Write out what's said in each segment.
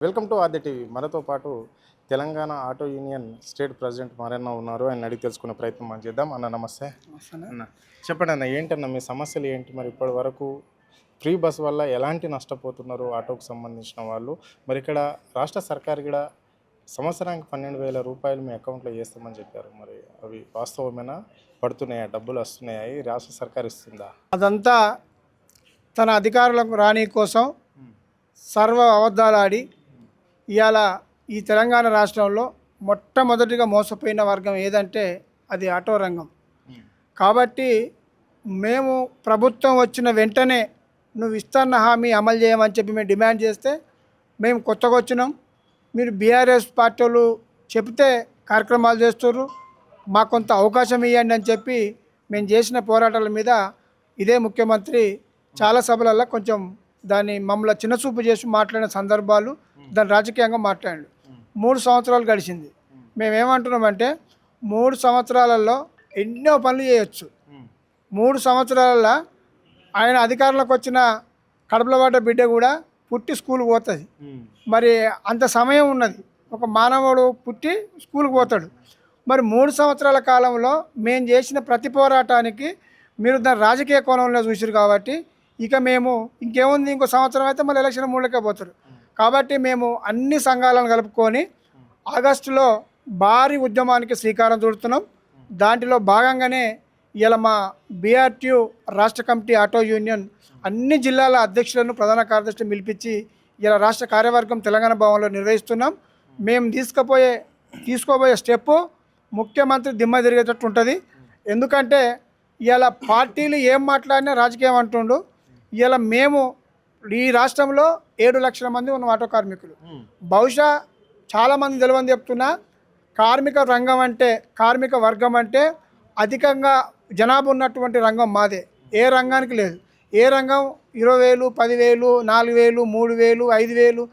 Welcome to Aadya TV. మనతో పాటు Telangana auto union state president Maranna ఉన్నారు. ఆయన అడిగి తెలుసుకునే ప్రయత్నం మనం చేద్దాం. అన్న నమస్తే. అన్న చెప్పండి అన్న, ఏంటన్న మీ సమస్యలు ఏంటి? మరి ఇప్పటి వరకు ఫ్రీ బస్ వల్ల ఎలాంటి నష్టపోతున్నారు ఆటోకు సంబంధించిన వాళ్ళు? మరి ఇక్కడ రాష్ట్ర సర్కార్ కూడా సంవత్సరానికి 12,000 రూపాయలు మీ అకౌంట్లో వేస్తామని చెప్పారు. మరి అవి వాస్తవమేనా? పడుతున్నాయా? డబ్బులు వస్తున్నాయా? రాష్ట్ర సర్కార్ ఇస్తుందా? అదంతా తన అధికారులకు రాని కోసం సర్వ అబద్ధాలాడి ఇవాళ ఈ తెలంగాణ రాష్ట్రంలో మొట్టమొదటిగా మోసపోయిన వర్గం ఏదంటే అది ఆటో రంగం. కాబట్టి మేము ప్రభుత్వం వచ్చిన వెంటనే నువ్వు ఇస్తున్న హామీ అమలు చేయమని చెప్పి మేము డిమాండ్ చేస్తే, మేము కొత్తగా వచ్చినాం, మీరు బీఆర్ఎస్ పార్టీ వాళ్ళు చెప్తే కార్యక్రమాలు చేస్తుర్రు, మాకు కొంత అవకాశం ఇవ్వండి అని చెప్పి మేము చేసిన పోరాటాల మీద ఇదే ముఖ్యమంత్రి చాలా సభలలో కొంచెం దాన్ని మమ్మల్ని చిన్నచూపు చేసి మాట్లాడిన సందర్భాలు, దాన్ని రాజకీయంగా మాట్లాడాడు. 3 సంవత్సరాలు గడిచింది. మేమేమంటున్నామంటే 3 సంవత్సరాలలో ఎన్నో పనులు చేయొచ్చు. 3 సంవత్సరాలలో ఆయన అధికారంలోకి వచ్చిన కడుపులో పడ్డ బిడ్డ కూడా పుట్టి స్కూల్కి పోతుంది. మరి అంత సమయం ఉన్నది. ఒక మానవుడు పుట్టి స్కూల్కి పోతాడు. మరి 3 సంవత్సరాల కాలంలో మేము చేసిన ప్రతి పోరాటానికి మీరు దాన్ని రాజకీయ కోణంలో చూసారు. కాబట్టి ఇక మేము ఇంకేముంది, ఇంకో సంవత్సరం అయితే మళ్ళీ ఎలక్షన్ 3లకే పోతారు. కాబట్టి మేము అన్ని సంఘాలను కలుపుకొని ఆగస్టులో భారీ ఉద్యమానికి శ్రీకారం చుడుతున్నాం. దాంట్లో భాగంగానే ఇలా మా బీఆర్టీయూ రాష్ట్ర కమిటీ ఆటో యూనియన్ అన్ని జిల్లాల అధ్యక్షులను ప్రధాన కార్యదర్శులను పిలిపించి ఇలా రాష్ట్ర కార్యవర్గం తెలంగాణ భవన్లో నిర్వహిస్తున్నాం. మేము తీసుకోబోయే స్టెప్పు ముఖ్యమంత్రి దిమ్మ తిరిగేటట్టు ఉంటుంది. ఎందుకంటే ఇలా పార్టీలు ఏం మాట్లాడినా రాజకీయం అంటుండు. ఇలా మేము ఈ రాష్ట్రంలో 7 లక్షల మంది ఉన్న ఆటో కార్మికులు. బహుశా చాలామంది తెలియని చెప్తున్నా, కార్మిక రంగం అంటే, కార్మిక వర్గం అంటే అధికంగా జనాభా ఉన్నటువంటి రంగం మాదే. ఏ రంగానికి లేదు. ఏ రంగం 20,000, 10,000, 4,000, 3,000, 5,000,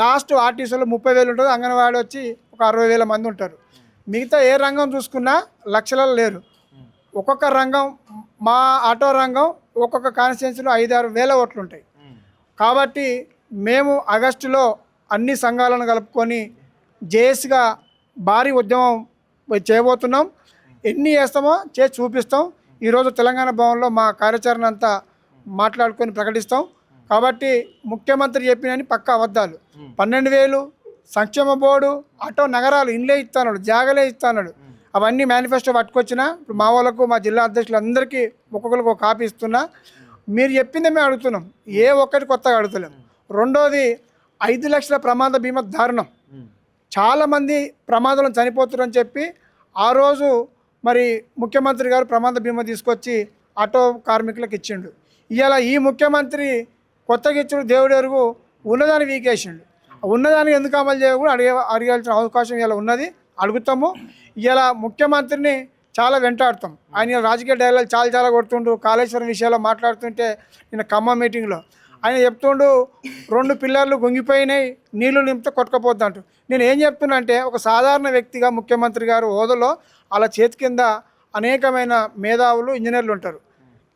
లాస్ట్ ఆర్టీసీలో 30,000 ఉంటుంది. అంగన్వాడీ వచ్చి ఒక 60,000 మంది ఉంటారు. మిగతా ఏ రంగం చూసుకున్నా లక్షలలో లేరు. ఒక్కొక్క రంగం, మా ఆటో రంగం ఒక్కొక్క కాన్స్టిట్యున్సీలో 5-6 వేల ఓట్లు ఉంటాయి. కాబట్టి మేము ఆగస్టులో అన్ని సంఘాలను కలుపుకొని జేఏసీగా భారీ ఉద్యమం చేయబోతున్నాం. ఎన్ని చేస్తామో చేసి చూపిస్తాం. ఈరోజు తెలంగాణ భవన్లో మా కార్యాచరణ అంతా మాట్లాడుకొని ప్రకటిస్తాం. కాబట్టి ముఖ్యమంత్రి చెప్పినని పక్కా అబద్ధాలు. 12,000 సంక్షేమ బోర్డు, ఆటో నగరాలు, ఇండ్లే ఇస్తాడు, జాగలే ఇస్తాడు. అవన్నీ మేనిఫెస్టో పట్టుకొచ్చినా ఇప్పుడు మా వాళ్ళకు, మా జిల్లా అధ్యక్షులందరికీ ఒక్కొక్కరికి ఒక కాపీ ఇస్తున్నా. మీరు చెప్పిందే మేము అడుగుతున్నాం, ఏ ఒక్కటి కొత్తగా అడుగుతలేం. రెండోది 5 లక్షల ప్రమాద బీమా దారుణం. చాలామంది ప్రమాదంలో చనిపోతున్నారని చెప్పి ఆ రోజు మరి ముఖ్యమంత్రి గారు ప్రమాద బీమా తీసుకొచ్చి ఆటో కార్మికులకు ఇచ్చిండు. ఇవాళ ఈ ముఖ్యమంత్రి కొత్తగా ఇచ్చిన దేవుడు ఎరుగు ఉన్నదాన్ని వీకేసిండు. ఉన్నదానికి ఎందుకు అమలు చేయ కూడా అడగాల్సిన అవకాశం ఇలా ఉన్నది. అడుగుతాము. ఇలా ముఖ్యమంత్రిని చాలా వెంటాడుతాం. ఆయన రాజకీయ డైలాగ్ చాలా కొడుతుండు. కాళేశ్వరం విషయాల్లో మాట్లాడుతుంటే నిన్న ఖమ్మం మీటింగ్లో ఆయన చెప్తుండు, 2 పిల్లర్లు గుంగిపోయినాయి, నీళ్లు నింపితే కొట్టుకపోద్దంటూ. నేను ఏం చెప్తున్నా అంటే, ఒక సాధారణ వ్యక్తిగా ముఖ్యమంత్రి గారు హోదాలో అలా చేతి కింద అనేకమైన మేధావులు, ఇంజనీర్లు ఉంటారు.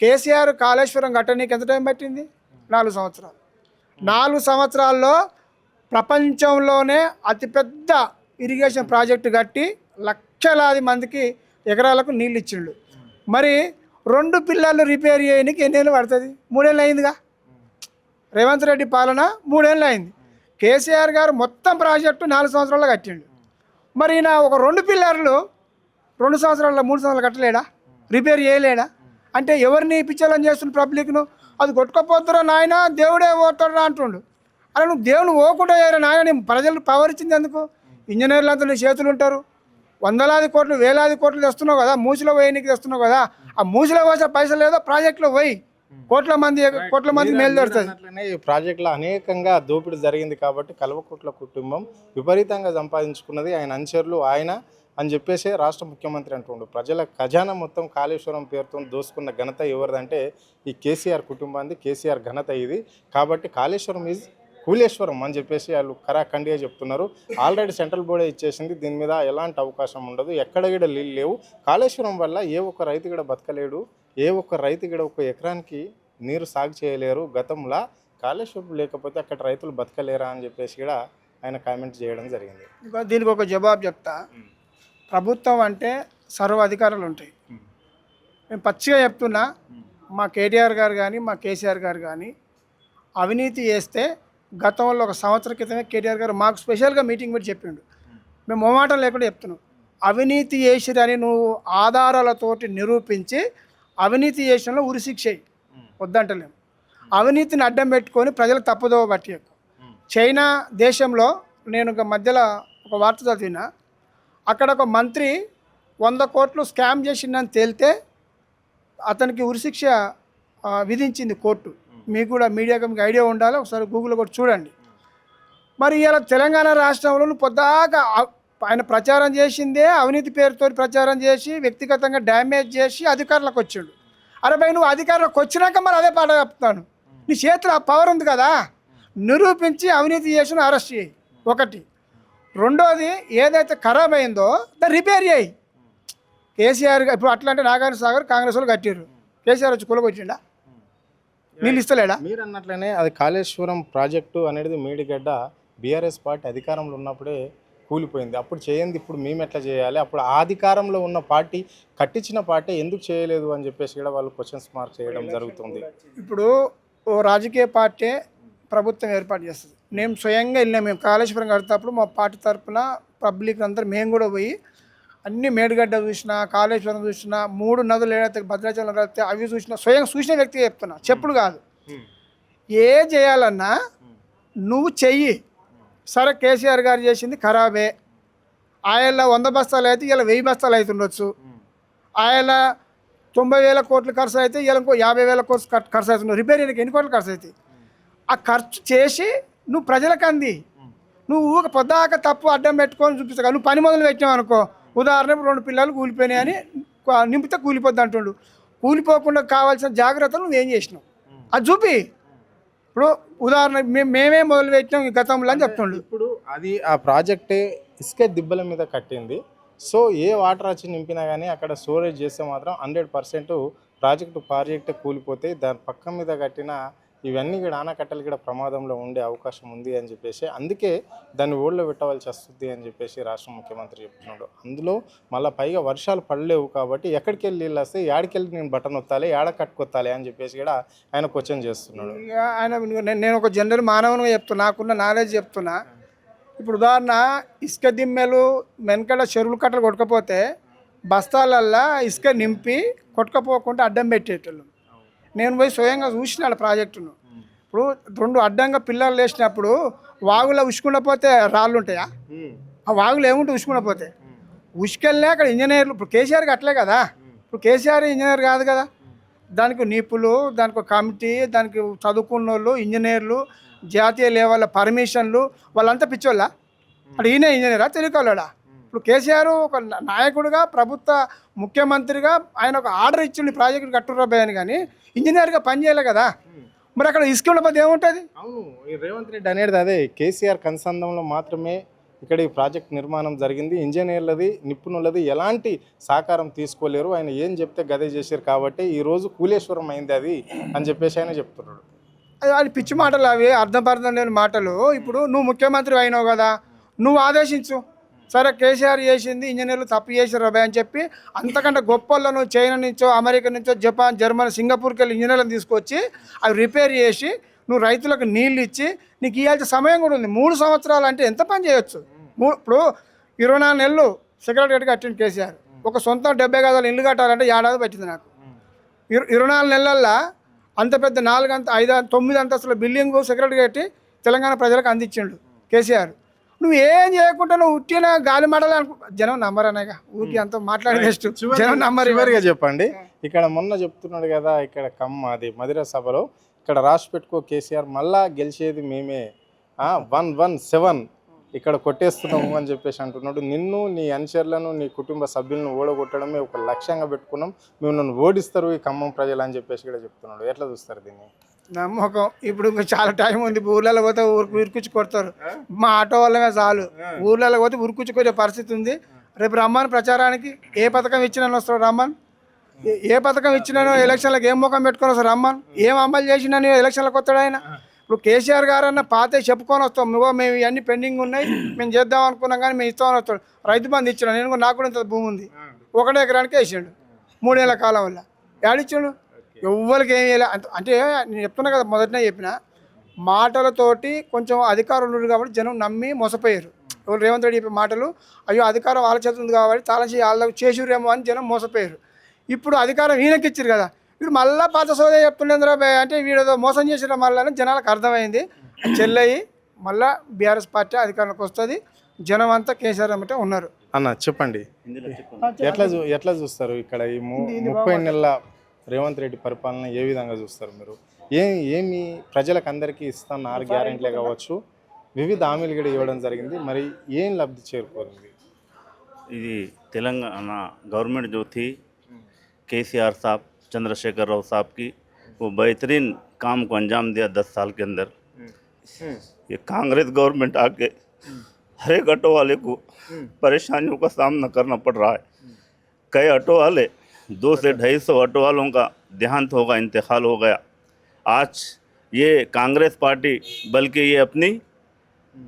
కేసీఆర్ కాళేశ్వరం కట్టడానికి ఎంత టైం పట్టింది? 4 సంవత్సరాలు. 4 సంవత్సరాల్లో ప్రపంచంలోనే అతిపెద్ద ఇరిగేషన్ ప్రాజెక్టు కట్టి లక్షలాది మందికి ఎకరాలకు నీళ్ళు ఇచ్చిండు. మరి 2 పిల్లర్లు రిపేర్ చేయడానికి ఎన్ని ఏళ్ళు పడుతుంది? 3 ఏళ్ళు అయిందిగా. రేవంత్ రెడ్డి పాలన 3 ఏళ్ళు అయింది. కేసీఆర్ గారు మొత్తం ప్రాజెక్టు 4 సంవత్సరాల్లో కట్టిండు. మరి నా ఒక 2 పిల్లర్లు 2 సంవత్సరాల్లో 3 సంవత్సరాలు కట్టలేడా? రిపేర్ చేయలేడా? అంటే ఎవరిని పిచ్చలని చేస్తున్న పబ్లిక్ను? అది కొట్టుకపోతురా నాయన, దేవుడే పోతాడా అంటుండు. అలా నువ్వు దేవుని ఓకుండా చేయరా నాయన, నేను ప్రజలకు పవర్ ఇచ్చింది ఎందుకు? ఇంజనీర్లు అంతా నీ చేతులు ఉంటారు. వందలాది కోట్లు, వేలాది కోట్లు తెస్తున్నావు కదా, మూసిలో పోయినకి తెస్తున్నావు కదా. ఆ మూసిలో పోసే పైసలు లేదో ప్రాజెక్టులో పోయి కోట్ల మందికి మేలు జరుగుతుంది. ఈ ప్రాజెక్టులో అనేకంగా దోపిడీ జరిగింది. కాబట్టి కల్వకుట్ల కుటుంబం విపరీతంగా సంపాదించుకున్నది, ఆయన అనుచరులు, ఆయన అని చెప్పేసి రాష్ట్ర ముఖ్యమంత్రి అంటుండు. ప్రజల ఖజానా మొత్తం కాళేశ్వరం పేరుతో దోసుకున్న ఘనత ఎవరిదంటే ఈ కేసీఆర్ కుటుంబాన్ని, కేసీఆర్ ఘనత ఇది. కాబట్టి కాళేశ్వరం ఈజ్ కూలేశ్వరం అని చెప్పేసి వాళ్ళు ఖరాఖండిగా చెప్తున్నారు. ఆల్రెడీ సెంట్రల్ బోర్డే ఇచ్చేసింది. దీని మీద ఎలాంటి అవకాశం ఉండదు. ఎక్కడ కూడా నీళ్ళు లేవు. కాళేశ్వరం వల్ల ఏ ఒక్క రైతు కూడా బతకలేడు. ఏ ఒక్క రైతు కూడా ఒక ఎకరానికి నీరు సాగు చేయలేరు. గతంలో కాళేశ్వరం లేకపోతే అక్కడ రైతులు బతకలేరా అని చెప్పేసి కూడా ఆయన కామెంట్ చేయడం జరిగింది. ఇంకా దీనికి ఒక జవాబు చెప్తా. ప్రభుత్వం అంటే సర్వ అధికారులు ఉంటాయి. నేను పచ్చిగా చెప్తున్నా, మా కేటీఆర్ గారు కానీ మా కేసీఆర్ గారు కానీ అవినీతి చేస్తే గతంలో ఒక సంవత్సరం క్రితమే కేటీఆర్ గారు మాకు స్పెషల్గా మీటింగ్ పెట్టి చెప్పిండు. మేము మొహమాటం లేకుండా చెప్తున్నాం, అవినీతి చేసిరని నువ్వు ఆధారాలతోటి నిరూపించి అవినీతి చేసిన ఉరిశిక్ష వద్దంటలేము. అవినీతిని అడ్డం పెట్టుకొని ప్రజలకు తప్పుదోవ పట్టేయకు. చైనా దేశంలో నేను ఒక మధ్యలో ఒక వార్త చదివినా, అక్కడ ఒక మంత్రి 100 కోట్లు స్కామ్ చేసిందని తేలితే అతనికి ఉరిశిక్ష విధించింది కోర్టు. మీకు కూడా మీడియాకి మీకు ఐడియా ఉండాలి, ఒకసారి గూగుల్లో కూడా చూడండి. మరి ఇలా తెలంగాణ రాష్ట్రంలో పొద్దాకా ఆయన ప్రచారం చేసిందే అవినీతి పేరుతో ప్రచారం చేసి వ్యక్తిగతంగా డ్యామేజ్ చేసి అధికారులకు వచ్చిండు. అరే భయ్, నువ్వు అధికారులకు వచ్చినాక మరి అదే పాట చెప్తాను. నీ చేతిలో ఆ పవర్ ఉంది కదా, నిరూపించి అవినీతి చేసిన అరెస్ట్ చేయి ఒకటి. రెండోది, ఏదైతే ఖరాబ్ అయిందో దాన్ని రిపేర్ చేయి. కేసీఆర్ ఇప్పుడు అట్లా అంటే నాగార్జున సాగర్ కాంగ్రెస్ వాళ్ళు కట్టిర్రు, కేసీఆర్ వచ్చి కొలగొచ్చిండా? నీళ్ళు ఇస్తలేడా? మీరు అన్నట్లనే అది కాళేశ్వరం ప్రాజెక్టు అనేది మేడిగడ్డ బీఆర్ఎస్ పార్టీ అధికారంలో ఉన్నప్పుడే కూలిపోయింది. అప్పుడు చేయండి, ఇప్పుడు మేము ఎట్లా చేయాలి? అప్పుడు ఆ అధికారంలో ఉన్న పార్టీ, కట్టించిన పార్టీ ఎందుకు చేయలేదు అని చెప్పేసి కూడా వాళ్ళు క్వశ్చన్స్ మార్క్ చేయడం జరుగుతుంది. ఇప్పుడు ఓ రాజకీయ పార్టీ ప్రభుత్వం ఏర్పాటు చేస్తుంది. నేను స్వయంగా వెళ్ళినా, మేము కాళేశ్వరం కడతాప్పుడు మా పార్టీ తరఫున పబ్లిక్ అందరూ మేము కూడా పోయి అన్ని మేడిగడ్డ చూసినా, కాళేశ్వరం చూసినా, 3 నదులు ఏదైతే భద్రాచలం కలిస్తే అవి చూసినా, స్వయం చూసిన వ్యక్తిగా చెప్తున్నా, చెప్పుడు కాదు. ఏ చేయాలన్నా నువ్వు చెయ్యి. సరే, కేసీఆర్ గారు చేసింది ఖరాబే. ఆయన 100 బస్తాలు అయితే ఇలా 1000 బస్తాలు అవుతుండొచ్చు. ఆయన 90,000 కోట్లు ఖర్చు అయితే ఇలా ఇంకో 50,000 కోట్లు ఖర్చు అవుతుంది. రిపేర్ చేయడానికి ఎన్ని కోట్లు ఖర్చు అవుతాయి? ఆ ఖర్చు చేసి నువ్వు ప్రజలకు అంది. నువ్వు ఊక పొద్దాక తప్పు అడ్డం పెట్టుకొని చూపిస్తా. నువ్వు పని మొదలు పెట్టావు అనుకో, ఉదాహరణకు 2 పిల్లలు కూలిపోయినాయని నింపితే కూలిపోద్ది అంటుండు. కూలిపోకుండా కావాల్సిన జాగ్రత్తలు నువ్వేం చేసినావు అది చూపి. ఇప్పుడు ఉదాహరణ మేమే మొదలు పెట్టినాం ఈ గతంలో అని చెప్తుండు. ఇప్పుడు అది ఆ ప్రాజెక్టే ఇసుక దిబ్బల మీద కట్టింది. సో ఏ వాటర్ వచ్చి నింపినా కానీ అక్కడ స్టోరేజ్ చేస్తే మాత్రం 100% ప్రాజెక్టే కూలిపోతే దాని పక్క మీద కట్టిన ఇవన్నీ కూడా ఆనకట్టలు కూడా ప్రమాదంలో ఉండే అవకాశం ఉంది అని చెప్పేసి, అందుకే దాన్ని ఓళ్ళో పెట్టవలసి వస్తుంది అని చెప్పేసి రాష్ట్ర ముఖ్యమంత్రి చెప్తున్నాడు. అందులో మళ్ళీ పైగా వర్షాలు పడలేవు కాబట్టి ఎక్కడికి వెళ్ళి నీళ్ళు వస్తే ఏడికెళ్ళి నేను బటన్ ఒత్తాలి, ఏడ కట్టుకొత్తాలి అని చెప్పేసి కూడా ఆయన క్వశ్చన్ చేస్తున్నాడు. నేను ఒక జనరల్ మానవునిగా చెప్తున్నా, నాకున్న నాలెడ్జ్ చెప్తున్నా. ఇప్పుడు ఉదాహరణ, ఇసుక దిమ్మెలు వెనకాల చెరువులు కట్టలు కొట్టకపోతే బస్తాలల్లా ఇసుక నింపి కొట్టుకపోకుండా అడ్డం పెట్టేటోళ్ళు. నేను పోయి స్వయంగా చూసిన ప్రాజెక్టును. ఇప్పుడు 2 అడ్డంగా పిల్లలు వేసినప్పుడు వాగులో ఉసుకుండా పోతే రాళ్ళు ఉంటాయా? ఆ వాగులు ఏముంటే ఉసుకుండా పోతే ఉసుకెళ్ళినా అక్కడ ఇంజనీర్లు. ఇప్పుడు కేసీఆర్కి అట్లే కదా, ఇప్పుడు కేసీఆర్ ఇంజనీర్ కాదు కదా, దానికి నిపులు, దానికి కమిటీ, దానికి చదువుకున్న వాళ్ళు, ఇంజనీర్లు, జాతీయ లెవెల్ పర్మిషన్లు, వాళ్ళంతా పిచ్చోళ్ళ. అక్కడ ఈయన ఇంజనీరా, తెలియకోలేడా? ఇప్పుడు కేసీఆర్ ఒక నాయకుడిగా, ప్రభుత్వ ముఖ్యమంత్రిగా ఆయన ఒక ఆర్డర్ ఇచ్చిండు ప్రాజెక్టు కట్టురాబోయని, కానీ ఇంజనీర్గా పనిచేయలే కదా. మరి అక్కడ ఇసుక పోతే ఏముంటుంది? అవును, ఈ రేవంత్ రెడ్డి అనేది అదే, కేసీఆర్ కన్సందంలో మాత్రమే ఇక్కడ ఈ ప్రాజెక్ట్ నిర్మాణం జరిగింది. ఇంజనీర్లది, నిపుణులది ఎలాంటి సహకారం తీసుకోలేరు. ఆయన ఏం చెప్తే గదే చేశారు కాబట్టి ఈరోజు కూలేశ్వరం అయింది అది అని చెప్పేసి ఆయన చెప్తున్నాడు. అది పిచ్చి మాటలు, అవి అర్థం లేని మాటలు. ఇప్పుడు నువ్వు ముఖ్యమంత్రి అయినావు కదా, నువ్వు ఆదేశించు. సరే, కేసీఆర్ చేసింది, ఇంజనీర్లు తప్పు చేశారు అబ్బాయి అని చెప్పి, అంతకంటే గొప్పలను చైనా నుంచో, అమెరికా నుంచో, జపాన్, జర్మనీ, సింగపూర్కి వెళ్ళి ఇంజనీర్లను తీసుకొచ్చి అవి రిపేర్ చేసి నువ్వు రైతులకు నీళ్ళు ఇచ్చి నీకు ఇవ్వాల్సిన సమయం కూడా ఉంది. 3 సంవత్సరాలు అంటే ఎంత పని చేయొచ్చు? ఇప్పుడు 24 నెలలు సెక్రటరీ కట్టింది కేసీఆర్. ఒక సొంత 70 గజాల ఇల్లు కట్టాలంటే ఏడాది పట్టింది నాకు. 24 నెలల్లో అంత పెద్ద 4, 5, 9 అంతస్తుల బిల్డింగ్ సెక్రటరీ కట్టి తెలంగాణ ప్రజలకు అందించిండు కేసీఆర్. నువ్వు ఏం చేయకుండా నువ్వు ఉట్టిన గాలి మాటలు జనం నమ్మరనేగా, ఊరికి అంత మాట్లాడే బెస్ట్, జనం నమ్మరు. చివరిగా చెప్పండి, ఇక్కడ మొన్న చెప్తున్నాడు కదా, ఇక్కడ అది మదిర సభలో ఇక్కడ రాసి పెట్టుకో కేసీఆర్, మళ్ళా గెలిచేది మేమే, 117 ఇక్కడ కొట్టేస్తున్నాము అని చెప్పేసి అంటున్నాడు. నిన్ను, నీ అనుచరులను, నీ కుటుంబ సభ్యులను ఓడగొట్టడమే ఒక లక్ష్యంగా పెట్టుకున్నాం, మేము నన్ను ఓడిస్తారు ఈ ఖమ్మం ప్రజలు అని చెప్పేసి కూడా చెప్తున్నాడు. ఎట్లా చూస్తారు దీన్ని? నమ్మకం. ఇప్పుడు ఇంకా చాలా టైం ఉంది. ఊర్లలో పోతే ఉరుకుచ్చి కొడతారు. మా ఆటో వాళ్ళమే చాలు, ఊర్లలో పోతే ఉరుకుచ్చుకొచ్చే పరిస్థితి ఉంది. రేపు రమ్మని ప్రచారానికి ఏ పథకం ఇచ్చినా వస్తాడు రమ్మన్. ఏ పథకం ఇచ్చినానో ఎలక్షన్లకు ఏం ముఖం పెట్టుకొని వస్తాడు రమ్మన్. ఏం అమలు చేసినా ఎలక్షన్లకు వస్తాడు ఆయన. ఇప్పుడు కేసీఆర్ గారు అన్న పాత చెప్పుకొని వస్తాం, నువ్వు మేము ఇవన్నీ పెండింగ్ ఉన్నాయి, మేము చేద్దాం అనుకున్నాం కానీ మేము ఇస్తామని వస్తాడు. రైతు బంధు ఇచ్చాడు, నేను కూడా నాకు కూడా ఇంత భూమి ఉంది, 1 ఎకరానికి వేసాడు 3 ఏళ్ళ కాలం వల్ల. ఏడిచ్చాడు? ఎవ్వరికి ఏమి వేయలే. అంటే నేను చెప్తున్నా కదా, మొదటనే చెప్పిన మాటలతోటి కొంచెం అధికారులు ఉన్నారు కాబట్టి జనం నమ్మి మోసపోయారు. ఎవరు రేవంత్ రెడ్డి చెప్పే మాటలు, అయ్యో అధికారం వాళ్ళ చేతి ఉంది కాబట్టి చాలా వాళ్ళకి చేసిరేమో అని జనం మోసపోయారు. ఇప్పుడు అధికారం ఈయనకి ఇచ్చారు కదా, వీడు మళ్ళీ పాత సోదే చెప్తుండేంద్రా అంటే వీడేదో మోసం చేసిన మళ్ళీ జనాలకు అర్థమైంది. చెల్లయి మళ్ళీ బీఆర్ఎస్ పార్టీ అధికారంలోకి వస్తుంది, జనం అంతా కేసీఆర్ అమ్మటే ఉన్నారు. అన్న చెప్పండి, ఎట్లా చూస్తారు ఇక్కడ ఈ 30 నెలల రేవంత్ రెడ్డి పరిపాలన ఏ విధంగా చూస్తారు మీరు? ఏమి ప్రజలకు అందరికీ ఇస్తాను 6 గ్యారెంటీలే కావచ్చు, వివిధ హామీలు కూడా ఇవ్వడం జరిగింది, మరి ఏం లబ్ధి చేరుకోరింది? ఇది తెలంగాణ गवर्नमेंट जो थी केसीआर साहब, चंद्रशेखर राव साहब की, वो बेहतरीन काम को अंजाम दिया 10 साल के अंदर। ये कांग्रेस गवर्नमेंट आके हर एक ऑटो वाले को परेशानियों का सामना करना पड़ रहा है। कई ऑटो वाले 200 से 250 ऑटो वालों का देहांत होगा, इंतकाल हो गया। आज ये कांग्रेस पार्टी बल्कि ये अपनी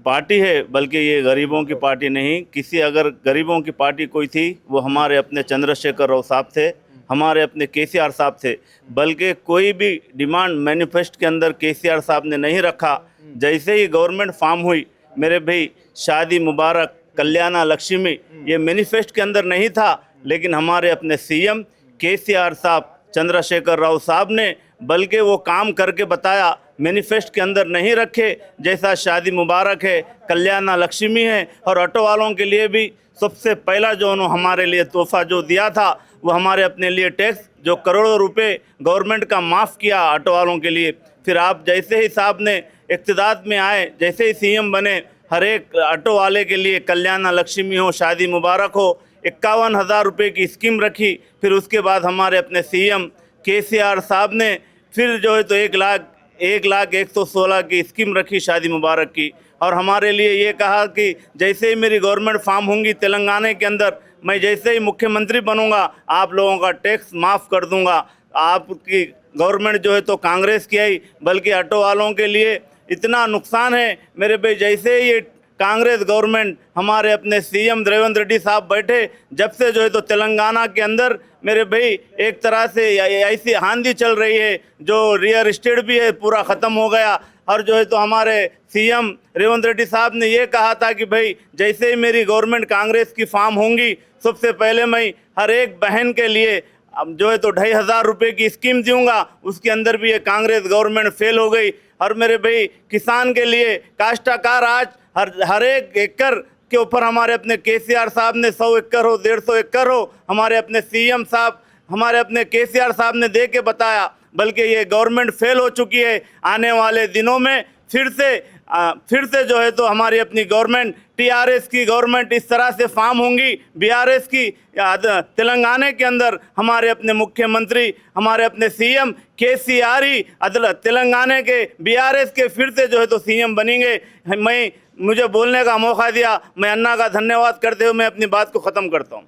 पार्टी है, बल्कि ये गरीबों की पार्टी नहीं। किसी अगर गरीबों की पार्टी कोई थी वो हमारे अपने चंद्रशेखर राव साहब थे, हमारे अपने केसीआर साहब थे। बल्कि कोई भी डिमांड मैनिफेस्ट के अंदर केसीआर साहब ने नहीं रखा। जैसे ही गवर्नमेंट फॉर्म हुई, मेरे भाई शादी मुबारक, कल्याणा लक्ष्मी, ये मैनिफेस्ट के अंदर नहीं था, लेकिन हमारे अपने सीएम केसीआर साहब, चंद्रशेखर राव साहब ने बल्कि वो काम करके बताया। मैनिफेस्ट के अंदर नहीं रखे, जैसा शादी मुबारक है, कल्याणा लक्ष्मी है, और ऑटो वालों के लिए भी सबसे पहला जो उन्होंने हमारे लिए तोहफा जो दिया था, वो हमारे अपने लिए टैक्स जो करोड़ों रुपए गवर्नमेंट का माफ़ किया ऑटो वालों के लिए। फिर आप जैसे ही साहब ने इक़्तिदार में आए, जैसे ही सीएम बने, हर एक ऑटो वाले के लिए कल्याणा लक्ष्मी हो, शादी मुबारक हो, 51,000 रुपये की स्कीम रखी। फिर उसके बाद हमारे अपने सीएम केसीआर साहब ने फिर जो है तो 1,01,16 की स्कीम रखी शादी मुबारक की। और हमारे लिए ये कहा कि जैसे ही मेरी गवर्नमेंट फॉर्म होंगी तेलंगाना के अंदर, मैं जैसे ही मुख्यमंत्री बनूंगा आप लोगों का टैक्स माफ़ कर दूंगा। आपकी गवर्नमेंट जो है तो कांग्रेस की आई, बल्कि ऑटो वालों के लिए इतना नुकसान है मेरे भाई। जैसे ही ये कांग्रेस गवर्नमेंट, हमारे अपने सीएम रेवंत रेड्डी साहब बैठे, जब से जो है तो तेलंगाना के अंदर मेरे भाई एक तरह से ऐसी आंधी चल रही है, जो रियल एस्टेट भी है पूरा ख़त्म हो गया। और जो है तो हमारे सीएम रेवंत रेड्डी साहब ने ये कहा था कि भाई जैसे ही मेरी गवर्नमेंट कांग्रेस की फॉर्म होंगी, सबसे पहले मैं हर एक बहन के लिए अब जो है तो 2,500 रुपये की स्कीम दूंगा। उसके अंदर भी ये कांग्रेस गवर्नमेंट फेल हो गई। और मेरे भाई किसान के लिए काश्तकार आज हर एक एकड़ के ऊपर हमारे अपने केसीआर साहब ने 100 एकड़ हो, 150 एकड़ हो, हमारे अपने सीएम साहब, हमारे अपने केसीआर साहब ने दे के बताया। बल्कि ये गवर्नमेंट फेल हो चुकी है। आने वाले दिनों में फिर से जो है तो हमारी अपनी गवर्नमेंट, टीआरएस की गवर्नमेंट इस तरह से फॉर्म होंगी, बीआरएस की तेलंगाना के अंदर हमारे अपने मुख्यमंत्री, हमारे अपने सीएम केसीआर ही तेलंगाना के बीआरएस के फिर से जो है तो सीएम बनेंगे। मुझे बोलने का मौका दिया, मैं अन्ना का धन्यवाद करते हुए मैं अपनी बात को ख़त्म करता हूँ।